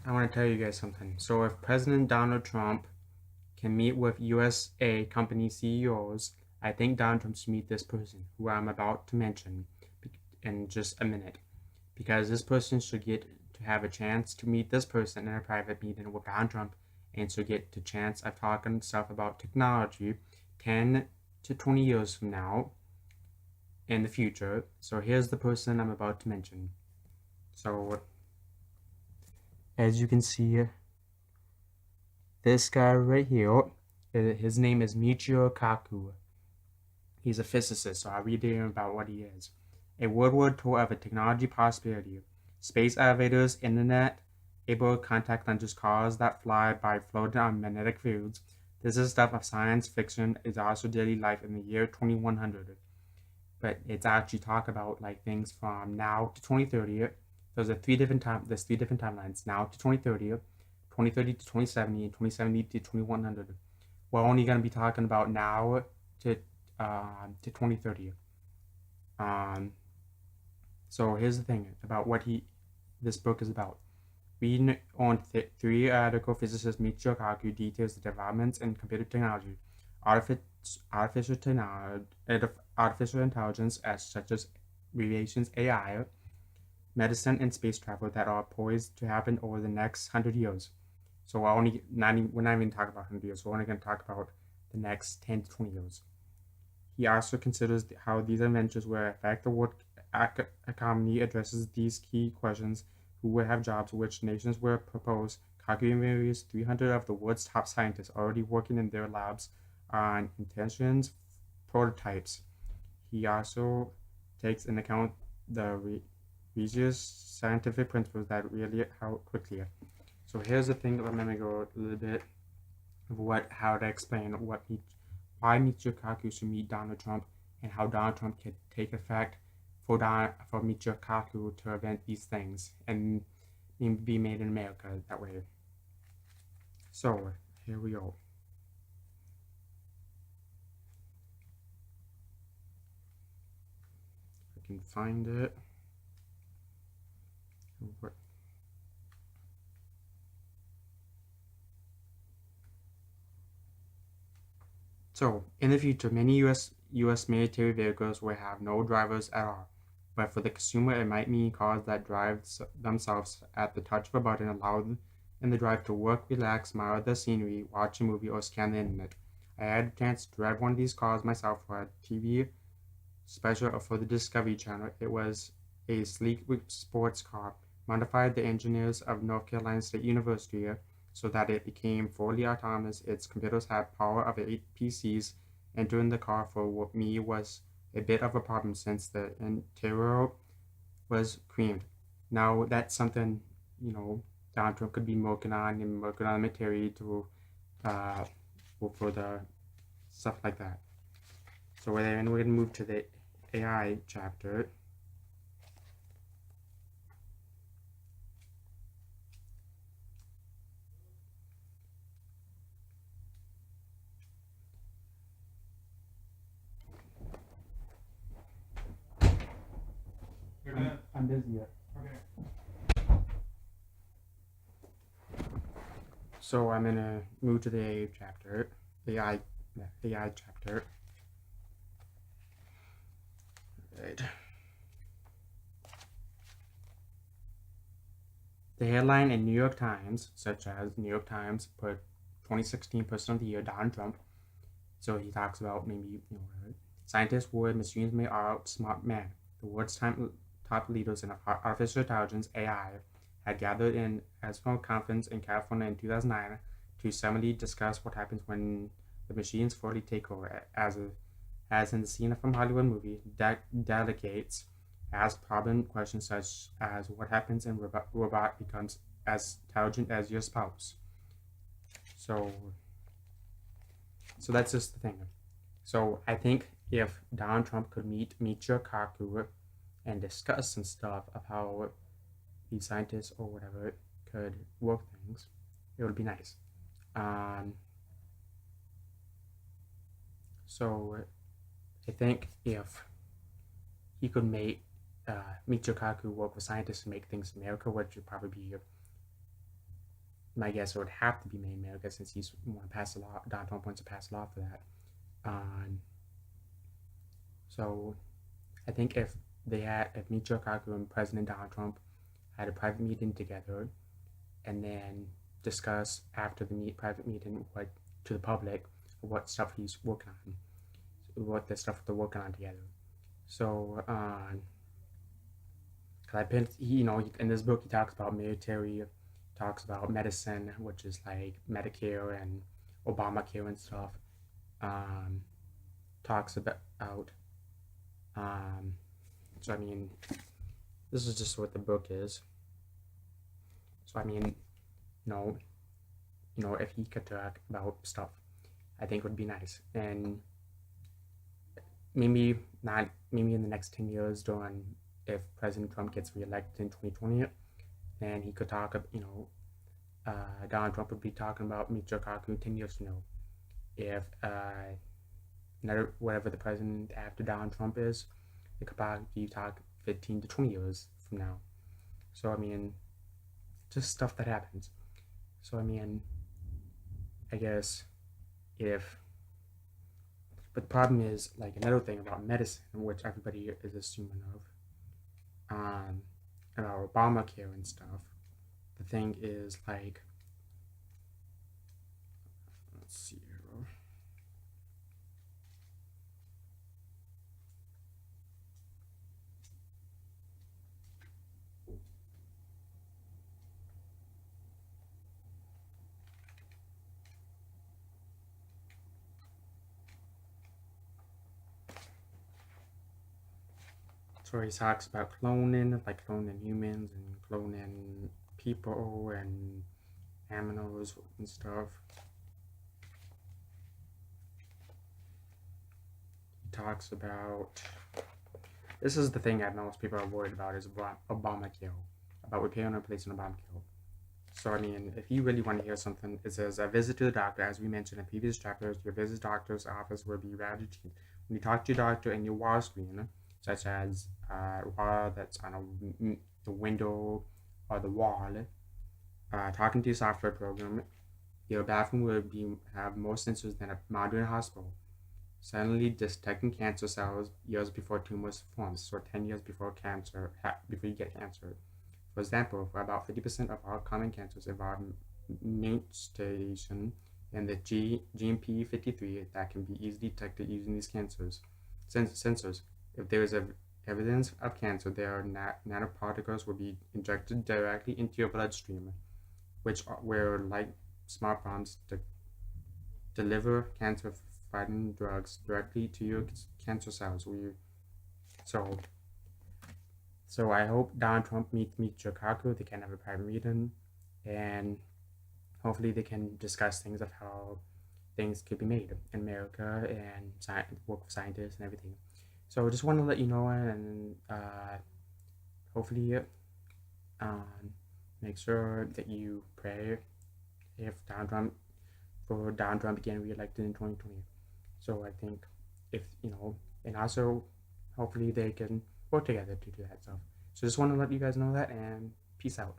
I want to tell you guys something. So, if President Donald Trump can meet with USA company CEOs, I think Donald Trump should meet this person who I'm about to mention in just a minute. Because this person should get to have a chance to meet this person in a private meeting with Donald Trump and should get the chance of talking stuff about technology 10 to 20 years from now in the future. So, here's the person I'm about to mention. So, as you can see, this guy right here, his name is Michio Kaku. He's a physicist, so I'll read to you about what he is. A worldwide tour of a technology possibility. Space elevators, internet, able contact lenses, cars that fly by floating on magnetic fields. This is stuff of science fiction. It's also daily life in the year 2100. But it's actually talk about like things from now to 2030. There's three different timelines: now to 2030, 2030 to 2070, and 2070 to 2100. We're only going to be talking about now to 2030. Um, so here's the thing about what this book is about. Reading on three article physicist Michio Kaku details the developments in computer technology, artificial intelligence as such as aviation's AI, medicine, and space travel that are poised to happen over the next 100 years. So we're not even talking about 100 years. We're only going to talk about the next 10 to 20 years. He also considers how these inventions will affect the world economy, addresses these key questions: who will have jobs, which nations will propose. Kaku interviews 300 of the world's top scientists already working in their labs on intentions prototypes. He also takes into account the religious scientific principles that really help quickly. So here's the thing. I'm gonna go a little bit of how to explain why Michio Kaku should meet Donald Trump and how Donald Trump can take effect for Michio Kaku to prevent these things and be made in America that way. So here we go. I can find it. So, in the future, many US military vehicles will have no drivers at all. But for the consumer, it might mean cars that drive themselves at the touch of a button, allow in the drive to work, relax, admire the scenery, watch a movie, or scan the internet. I had a chance to drive one of these cars myself for a TV special for the Discovery Channel. It was a sleek sports car, modified the engineers of North Carolina State University so that it became fully autonomous. Its computers had power of 8 PCs. Entering the car for me was a bit of a problem since the interior was creamed. Now that's something, Donald Trump could be working on material to uh, for the stuff like that. So then we're going to move to the AI chapter. I'm busy yet. Okay. So I'm gonna move to the AI chapter. AI chapter. Right. The headline in New York Times, such as New York Times put 2016 Person of the Year Donald Trump. So he talks about maybe scientists worry machines may outsmart man. The world's top leaders in artificial intelligence (AI) had gathered in National Conference in California in 2009 to summarily discuss what happens when the machines fully take over. As in the scene from Hollywood movie, delegates ask problem questions such as what happens when robot becomes as intelligent as your spouse. So that's just the thing. So I think if Donald Trump could meet Michio Kaku and discuss some stuff of how these scientists or whatever could work things, it would be nice. So I think if he could make Michio Kaku work with scientists to make things in America, which would probably be my guess it would have to be made in America since he's want to pass a law. Donald Trump wants to pass a law for that. Um, so I think if Michio Kaku and President Donald Trump had a private meeting together and then discuss after the private meeting what to the public what stuff he's working on, what the stuff they're working on together. So, cause I been, in this book he talks about military, talks about medicine, which is like Medicare and Obamacare and stuff. Um, talks about, um, so I mean, this is just what the book is. So I mean, you know, if he could talk about stuff, I think would be nice. And maybe not, maybe in the next 10 years during, if President Trump gets reelected in 2020, then he could talk, Donald Trump would be talking about Michio Kaku 10 years from now. If, whatever the president after Donald Trump is, it could probably talk 15 to 20 years from now. So, I mean, just stuff that happens. So, I mean, I guess but the problem is, like, another thing about medicine, which everybody is assuming of, about Obamacare and stuff. The thing is, like, let's see here. So he talks about cloning, like cloning humans and cloning people and animals and stuff. He talks about, this is the thing that most people are worried about, is Obamacare, about repealing and replacing Obamacare. So I mean, if you really want to hear something, it says a visit to the doctor. As we mentioned in previous chapters, your visit to the doctor's office will be rather routine. When you talk to your doctor in your wall screen, such as wall that's on the window or the wall, talking to your software program, your bathroom will have more sensors than a modern hospital. Suddenly detecting cancer cells years before tumors form, so 10 years before before you get cancer. For example, for about 50% of all common cancers involve mutation in the GMP53 that can be easily detected using these sensors. If there is evidence of cancer, their nanoparticles will be injected directly into your bloodstream, which were like smart bombs to deliver cancer-fighting drugs directly to your cancer cells. So I hope Donald Trump meets Michio Kaku. They can have a private meeting, and hopefully they can discuss things of how things could be made in America and work with scientists and everything. So I just want to let you know, and hopefully make sure that you pray if Donald Trump getting reelected in 2020. So I think and also hopefully they can work together to do that stuff. So just want to let you guys know that, and peace out.